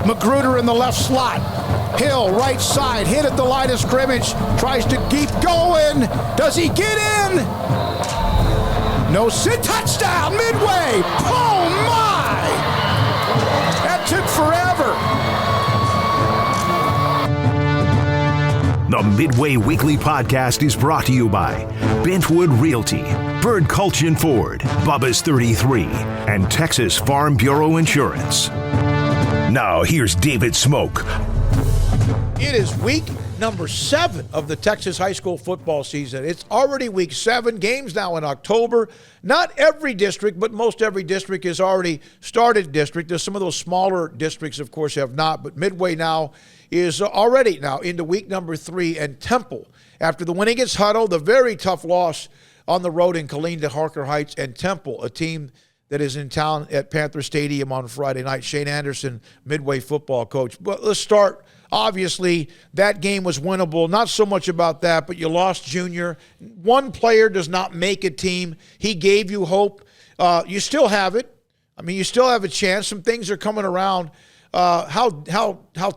Magruder in the left slot. Hill, right side, hit at the line of scrimmage. Tries to keep going. Does he get in? No sit. Touchdown, Midway. Oh, my. That took forever. The Midway Weekly Podcast is brought to you by Bentwood Realty, Bird Culchin Ford, Bubba's 33, and Texas Farm Bureau Insurance. Now, here's David Smoke. It is week number 7 of the Texas high school football season. It's already week 7, games now in October. Not every district, but most every district has already started district. There's some of those smaller districts, of course, have not, but Midway now is already now into week number 3, and Temple, after the win against Hutto, the very tough loss on the road in Killeen to Harker Heights, and Temple, a team that is in town at Panther Stadium on Friday night. Shane Anderson, Midway football coach. But let's start. Obviously, that game was winnable. Not so much about that, but you lost Junior. One player does not make a team. He gave you hope. You still have it. I mean, you still have a chance. Some things are coming around. How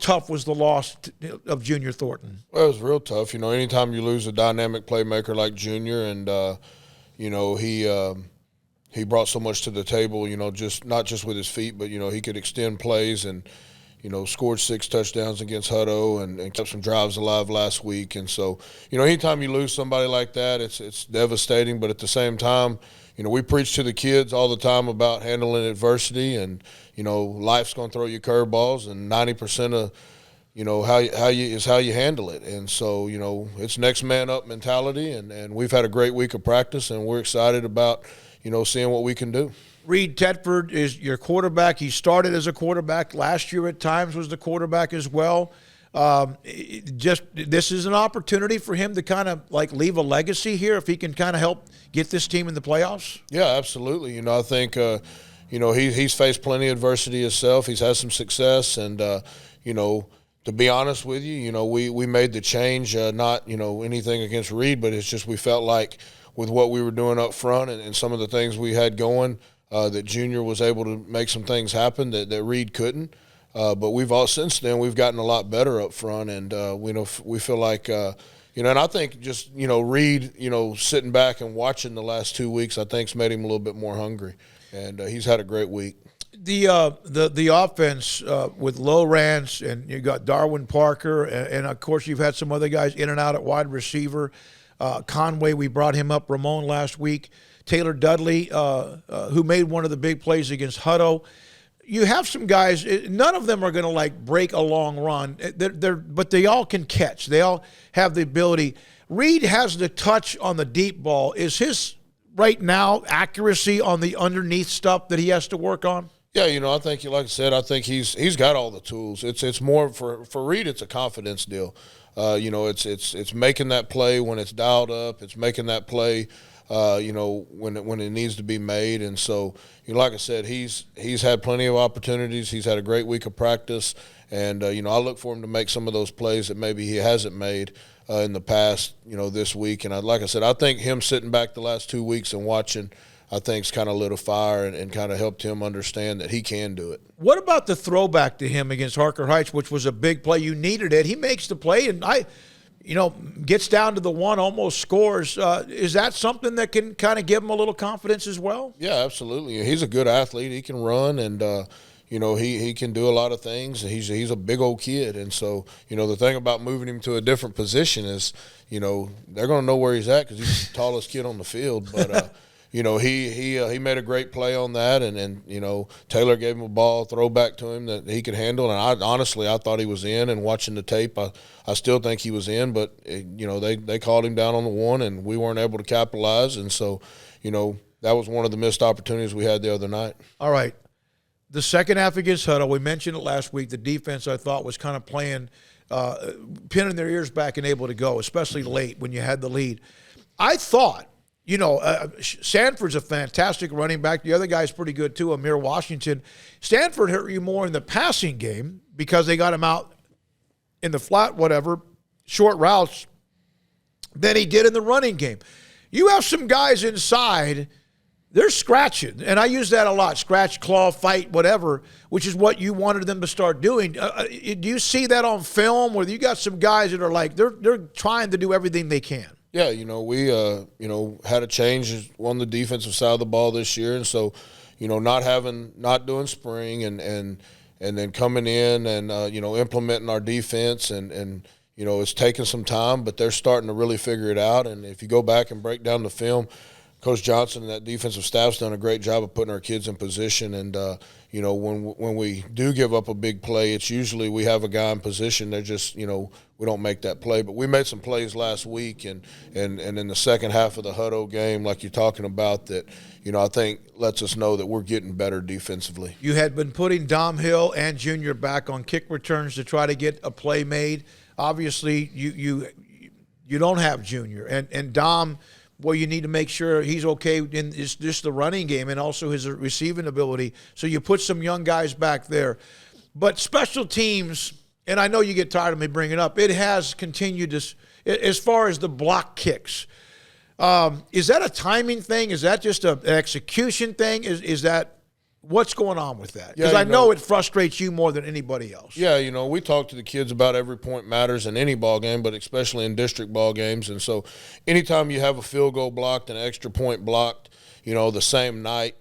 tough was the loss of Junior Thornton? Well, it was real tough. You know, anytime you lose a dynamic playmaker like Junior, and you know, he brought so much to the table. You know, just not just with his feet, but you know, he could extend plays and, you know, scored 6 touchdowns against Hutto and kept some drives alive last week. And so, you know, anytime you lose somebody like that, it's devastating. But at the same time, you know, we preach to the kids all the time about handling adversity, and you know, life's going to throw you curveballs, and 90% of, you know, how you handle it. And so, you know, it's next man up mentality, and we've had a great week of practice, and we're excited about, you know, seeing what we can do. Reed Tedford is your quarterback. He started as a quarterback last year at times, was the quarterback as well. This is an opportunity for him to kind of like leave a legacy here if he can kind of help get this team in the playoffs. Yeah, absolutely. You know, I think, you know, he's faced plenty of adversity himself. He's had some success, and, you know, to be honest with you, you know, we made the change, not, you know, anything against Reed, but it's just we felt like with what we were doing up front and some of the things we had going, that Junior was able to make some things happen that Reed couldn't. But since then we've gotten a lot better up front, and we feel like you know, and I think just, you know, Reed, you know, sitting back and watching the last 2 weeks, I think's made him a little bit more hungry, and he's had a great week. The offense with Lowrance, and you got Darwin Parker, and of course you've had some other guys in and out at wide receiver. Conway, we brought him up. Ramon last week. Taylor Dudley, who made one of the big plays against Hutto. You have some guys, none of them are going to like break a long run, but they all can catch. They all have the ability. Reed has the touch on the deep ball. Is his right now accuracy on the underneath stuff that he has to work on? Yeah, you know, I think, like I said, I think he's got all the tools. It's more for Reed, it's a confidence deal. You know, it's making that play when it's dialed up. It's making that play, you know, when it needs to be made. And so, you know, like I said, he's had plenty of opportunities. He's had a great week of practice, and you know, I look for him to make some of those plays that maybe he hasn't made in the past, you know, this week. And like I said, I think him sitting back the last 2 weeks and watching, I think's kind of lit a fire and kind of helped him understand that he can do it. What about the throwback to him against Harker Heights, which was a big play? You needed it. He makes the play, and gets down to the one, almost scores. Is that something that can kind of give him a little confidence as well? Yeah, absolutely. He's a good athlete. He can run, and you know, he can do a lot of things. He's a big old kid, and so, you know, the thing about moving him to a different position is, you know, they're going to know where he's at because he's the tallest kid on the field. But you know, he made a great play on that, and you know, Taylor gave him a ball, throw back to him that he could handle. And I thought he was in, and watching the tape, I still think he was in, but you know, they called him down on the one, and we weren't able to capitalize. And so, you know, that was one of the missed opportunities we had the other night. All right. The second half against Hutto, we mentioned it last week. The defense, I thought, was kind of playing, pinning their ears back and able to go, especially late when you had the lead. I thought, you know, Sanford's a fantastic running back. The other guy's pretty good too, Amir Washington. Stanford hurt you more in the passing game because they got him out in the flat, short routes, than he did in the running game. You have some guys inside they're scratching, and I use that a lot, scratch, claw, fight, whatever, which is what you wanted them to start doing. Do you see that on film where you got some guys that are like, they're trying to do everything they can? Yeah, we had a change on the defensive side of the ball this year, and so, not doing spring and then coming in and implementing our defense and it's taken some time, but they're starting to really figure it out. And if you go back and break down the film, Coach Johnson and that defensive staff's done a great job of putting our kids in position. And when we do give up a big play, it's usually we have a guy in position. They're just we don't make that play. But we made some plays last week and in the second half of the Hutto game, like you're talking about, that I think lets us know that we're getting better defensively. You had been putting Dom Hill and Junior back on kick returns to try to get a play made. Obviously, you don't have Junior and Dom. Well, you need to make sure he's okay in just the running game and also his receiving ability. So you put some young guys back there. But special teams, and I know you get tired of me bringing it up, it has continued to, as far as the block kicks. Is that a timing thing? Is that just an execution thing? Is that what's going on with that? Because I know it frustrates you more than anybody else. Yeah, we talk to the kids about every point matters in any ball game, but especially in district ball games. And so anytime you have a field goal blocked and an extra point blocked, the same night,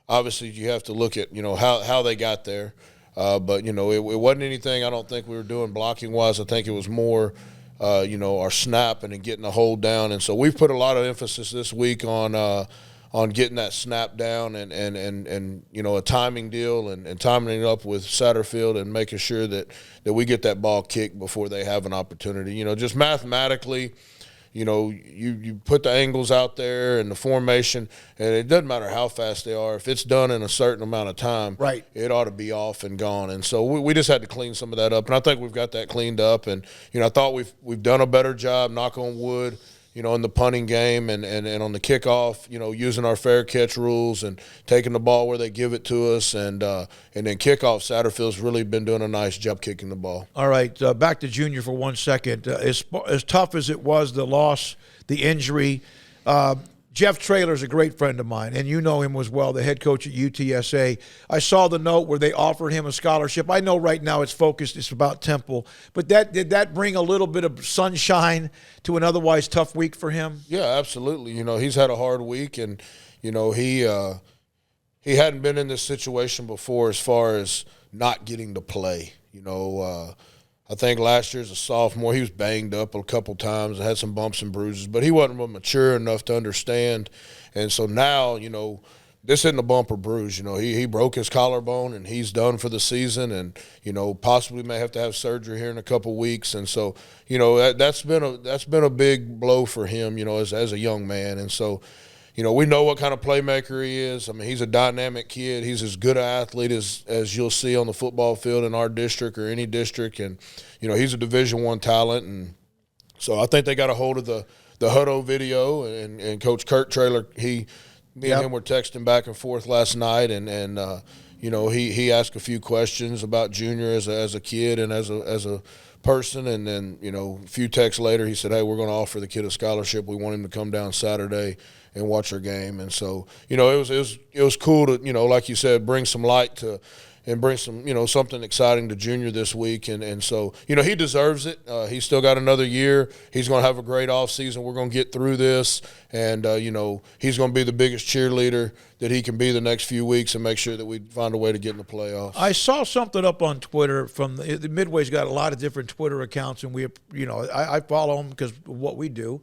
obviously you have to look at, how they got there. But, it wasn't anything I don't think we were doing blocking-wise. I think it was more, our snapping and getting a hold down. And so we've put a lot of emphasis this week on getting that snap down and a timing deal and timing it up with Satterfield and making sure that we get that ball kicked before they have an opportunity. Just mathematically, you put the angles out there and the formation, and it doesn't matter how fast they are. If it's done in a certain amount of time, right, it ought to be off and gone. And so we just had to clean some of that up, and I think we've got that cleaned up. And, I thought we've done a better job, knock on wood, in the punting game and on the kickoff, using our fair catch rules and taking the ball where they give it to us. And then kickoff, Satterfield's really been doing a nice job kicking the ball. All right, back to Junior for 1 second. As tough as it was, the loss, the injury, Jeff Traylor's a great friend of mine, and you know him as well, the head coach at UTSA. I saw the note where they offered him a scholarship. I know right now it's about Temple, but did that bring a little bit of sunshine to an otherwise tough week for him? Yeah, absolutely. He's had a hard week, and, he hadn't been in this situation before as far as not getting to play. I think last year as a sophomore, he was banged up a couple times and had some bumps and bruises, but he wasn't mature enough to understand. And so now, this isn't a bump or bruise. He broke his collarbone and he's done for the season, and possibly may have to have surgery here in a couple weeks. And so that's been a big blow for him, as a young man. And so we know what kind of playmaker he is. I mean, he's a dynamic kid. He's as good an athlete as you'll see on the football field in our district or any district. And, he's a Division I talent. And so I think they got a hold of the Hutto video, and Coach Kurt Traylor, me and him were texting back and forth last night. And he asked a few questions about Junior as a kid and as a person. And then, a few texts later, he said, hey, we're going to offer the kid a scholarship. We want him to come down Saturday and watch our game. And so, it was cool to, like you said, bring some light to and bring some, something exciting to Junior this week. And so, he deserves it. He's still got another year. He's going to have a great offseason. We're going to get through this. And, he's going to be the biggest cheerleader that he can be the next few weeks and make sure that we find a way to get in the playoffs. I saw something up on Twitter from the Midway's got a lot of different Twitter accounts, and I follow them because of what we do.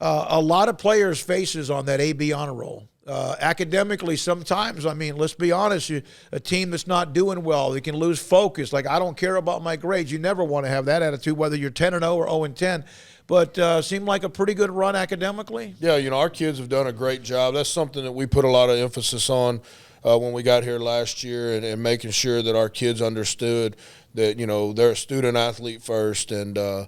A lot of players' faces on that AB honor roll. Academically, sometimes, let's be honest, a team that's not doing well, they can lose focus. Like, I don't care about my grades. You never want to have that attitude, whether you're 10-0 or 0-10. But seemed like a pretty good run academically. Yeah, our kids have done a great job. That's something that we put a lot of emphasis on when we got here last year, and making sure that our kids understood that, they're a student athlete first, and, to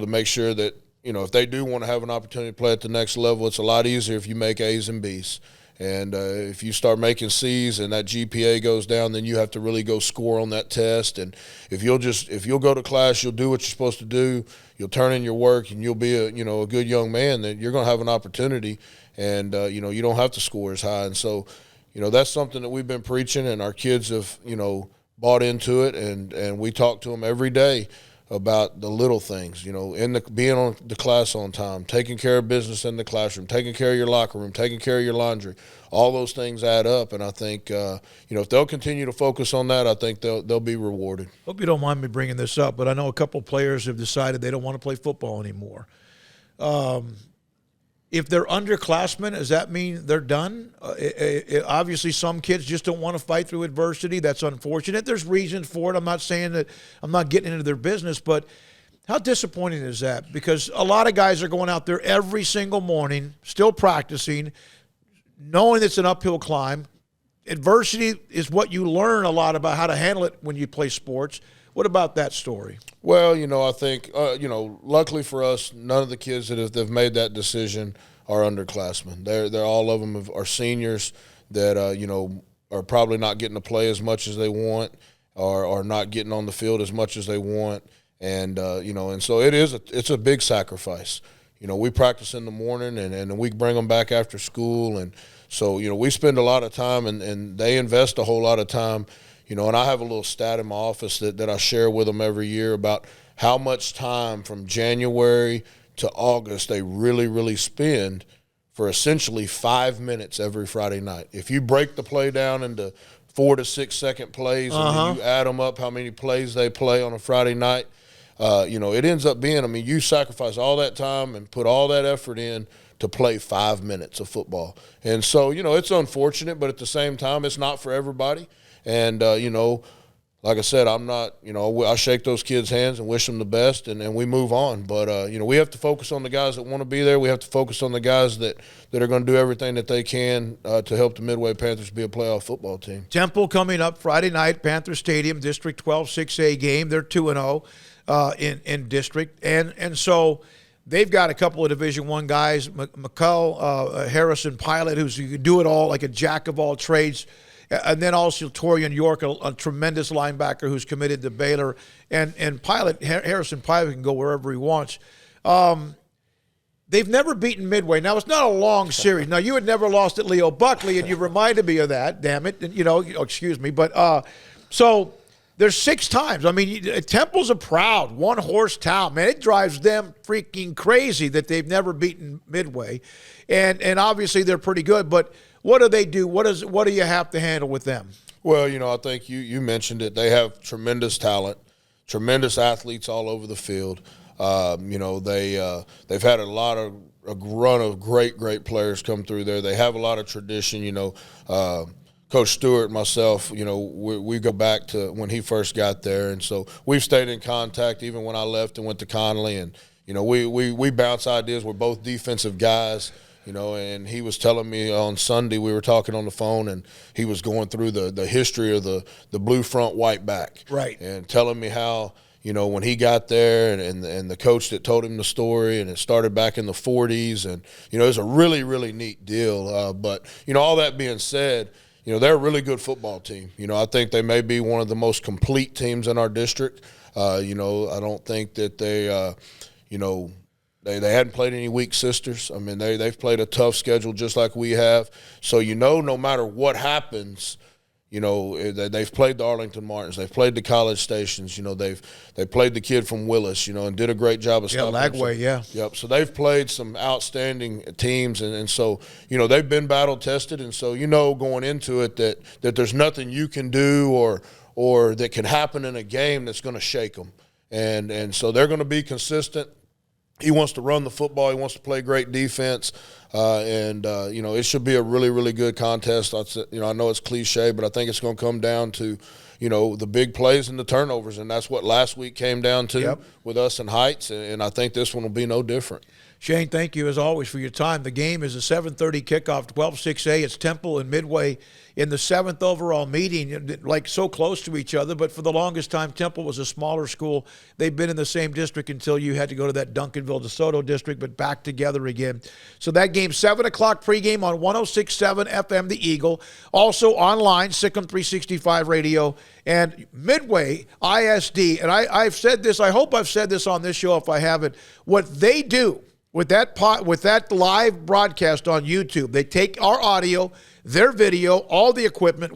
make sure that, if they do want to have an opportunity to play at the next level, it's a lot easier if you make A's and B's. And if you start making C's and that GPA goes down, then you have to really go score on that test. And if you'll go to class, you'll do what you're supposed to do, you'll turn in your work, and you'll be a good young man, then you're going to have an opportunity. and you don't have to score as high. And so, that's something that we've been preaching, and our kids have, bought into it, and we talk to them every day about the little things, being on the class on time, taking care of business in the classroom, taking care of your locker room, taking care of your laundry. All those things add up, and I think, if they'll continue to focus on that, I think they'll be rewarded. Hope you don't mind me bringing this up, but I know a couple players have decided they don't want to play football anymore. If they're underclassmen, does that mean they're done? Obviously, some kids just don't want to fight through adversity. That's unfortunate. There's reasons for it. I'm not saying that I'm not getting into their business, but how disappointing is that? Because a lot of guys are going out there every single morning, still practicing, knowing it's an uphill climb. Adversity is what you learn a lot about how to handle it when you play sports. What about that story? Well, I think, luckily for us, none of the kids that have made that decision are underclassmen. They're all of them are seniors that, are probably not getting to play as much as they want, or are not getting on the field as much as they want. And, and so it's a big sacrifice. We practice in the morning and we bring them back after school. And so, we spend a lot of time and they invest a whole lot of time. And I have a little stat in my office that I share with them every year about how much time from January to August they really, really spend for essentially 5 minutes every Friday night. If you break the play down into 4 to 6 second plays and then you add them up, how many plays they play on a Friday night, it ends up being, you sacrifice all that time and put all that effort in to play 5 minutes of football. And so, it's unfortunate, but at the same time, it's not for everybody. And, like I said, I'm not, I shake those kids' hands and wish them the best, and we move on. But, we have to focus on the guys that want to be there. We have to focus on the guys that are going to do everything that they can to help the Midway Panthers be a playoff football team. Temple coming up Friday night, Panther Stadium, District 12 6A game. They're 2-0 in district. And so they've got a couple of Division I guys, McCall, Harrison Pilot, who can do it all, like a jack of all trades. And then also Torian York, a tremendous linebacker who's committed to Baylor. And Pilot, Harrison Pilot can go wherever he wants. They've never beaten Midway. Now, it's not a long series. Now, you had never lost at Leo Buckley, and you reminded me of that, damn it. And, excuse me. But so there's 6 times. Temple's a proud one-horse town. Man, it drives them freaking crazy that they've never beaten Midway. And obviously they're pretty good, but what do they do? What do you have to handle with them? Well, I think you mentioned it. They have tremendous talent, tremendous athletes all over the field. They've had a run of great players come through there. They have a lot of tradition. Coach Stewart and myself, we go back to when he first got there, and so we've stayed in contact even when I left and went to Connolly. And we bounce ideas. We're both defensive guys. And he was telling me on Sunday, we were talking on the phone, and he was going through the history of the blue front, white back. Right. And telling me how, when he got there and the coach that told him the story, and it started back in the 40s. And, it was a really, really neat deal. But, all that being said, they're a really good football team. I think they may be one of the most complete teams in our district. I don't think that they, They hadn't played any weak sisters. They've played a tough schedule just like we have. So, no matter what happens, they've played the Arlington Martins. They've played the College Stations. They've played the kid from Willis, and did a great job of stopping them. Lagway, yeah. Yep. So they've played some outstanding teams, and so, they've been battle-tested. And so, going into it that there's nothing you can do or that can happen in a game that's going to shake them. And so they're going to be consistent. He wants to run the football. He wants to play great defense, and it should be a really, really good contest. I know it's cliche, but I think it's going to come down to, the big plays and the turnovers, and that's what last week came down to with us and Heights, and I think this one will be no different. Shane, thank you as always for your time. The game is a 7:30 kickoff, 12-6A. It's Temple and Midway in the 7th overall meeting, like so close to each other. But for the longest time, Temple was a smaller school. They've been in the same district until you had to go to that Duncanville, DeSoto district, but back together again. So that game, 7 o'clock pregame on 106.7 FM, The Eagle. Also online, Sikkim 365 Radio. And Midway ISD, and I've said this, I hope I've said this on this show if I haven't, what they do with that live broadcast on YouTube. They take our audio, their video, all the equipment.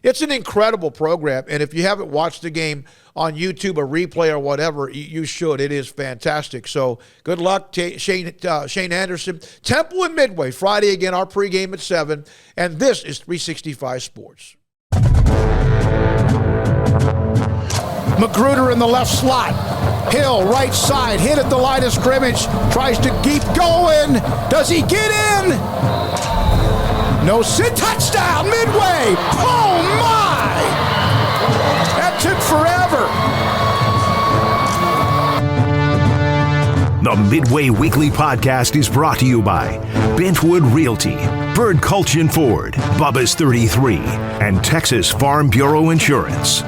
It's an incredible program. And if you haven't watched the game on YouTube, a replay or whatever, you should. It is fantastic. So good luck, Shane Anderson. Temple and Midway, Friday again, our pregame at 7. And this is 365 Sports. Magruder in the left slot. Hill, right side, hit at the line of scrimmage. Tries to keep going. Does he get in? No sit. Touchdown, Midway. Oh, my. That took forever. The Midway Weekly Podcast is brought to you by Bentwood Realty, Bird Culchin Ford, Bubba's 33, and Texas Farm Bureau Insurance.